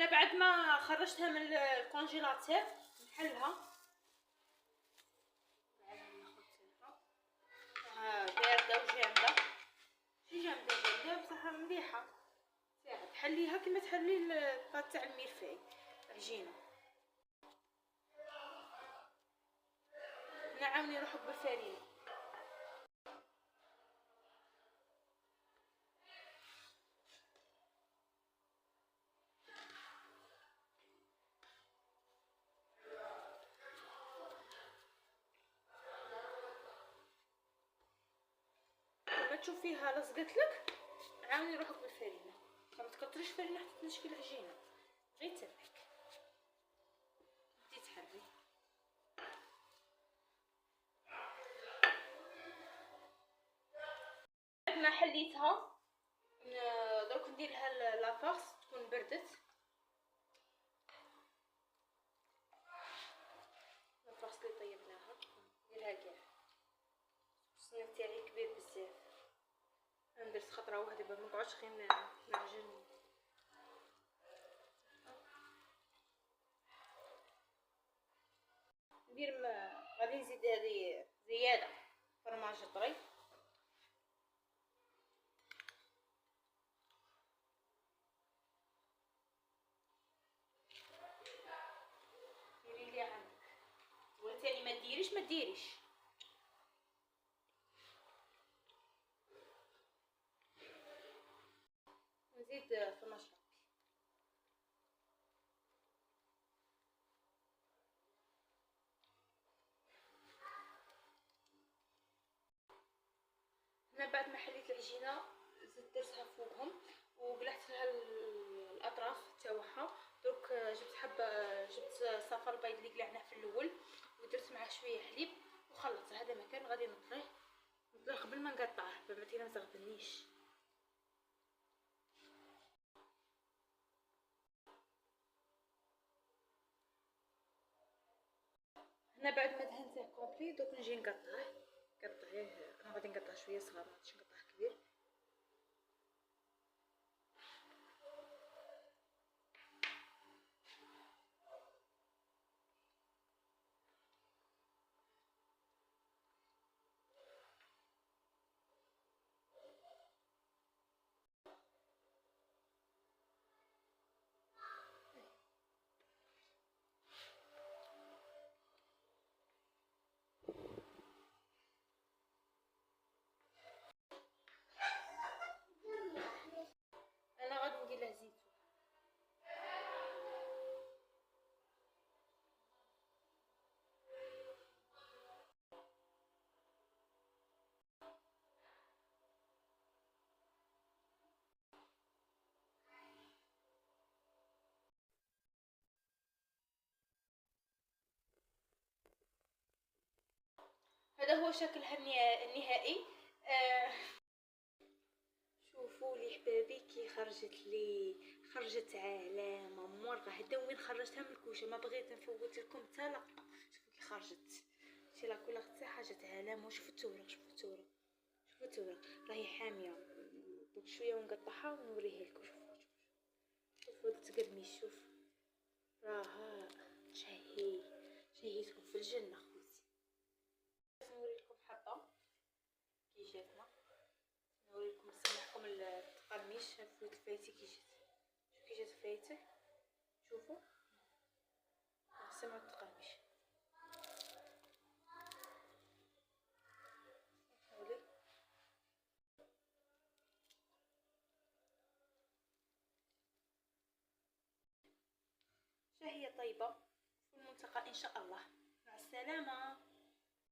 هنا بعد ما خرجتها من الكونجيلاتير نحلها. باردة وجامدة، شي جامدة بصح مليحة، تحليها كيما تحلي الباط تاع الميرفاي العجينة. نعاوني روحك بالفرينة. لما تشوفيها لصقت لك عاوني روحك بالفرينة، ما تكتريش فرينة حتى تنشفي العجينة، غير تبعك بدي تحري. بعد ما حليتها دروك نديرها لافاس تكون بردت. لافاس اللي طيبناها نديرها كاع. السنة تاعي كبير بزاف، انا درت خطره واحده باش منقعدش غير نعجن. ندير غادي نزيد هذه زياده فرماج طري. ديري لي عندك وثاني ما ديريش نزيد فرماج ربي. هنا بعد ما حليت العجينه زدت درتها فوقهم وقلعت لها الاطراف تاعها. درك جبت صفر البيض اللي قلعناه في الاول ودرت معاه شويه حليب وخلطت. هذا مكان غادي نطليه قبل ما نقطعه باش ما تغبنيش. هنا بعد ما دهنته كومبلي دوك نجي نقطعه. انا غادي نقطع شويه صغار ماغاديش نقطع كبير. انا غادي ندير له زيتون. هذا هو شكلها النهائي. شوفوا لي حبابي كي خرجت علامه مرغه. هدا وين خرجتها من الكوشه، ما بغيت نفوت لكم حتى لقطه. شوفوا كي خرجت شي لا كل حتى حاجه علامه. شوفوا التورق راهي حاميه. دوك شويه ونقطعها ونوريها لكم. شوفوا تقدمي. شوف راها شهيتكم في الجنه خوتي. نوري لكم حبه كي جاتنا، نوريكم نسمعكم التقرميش. شوفوا الفايته كي جات فايته. شوفوا نسمعوا التقرميش. شهية طيبة في الملتقى إن شاء الله. مع السلامة.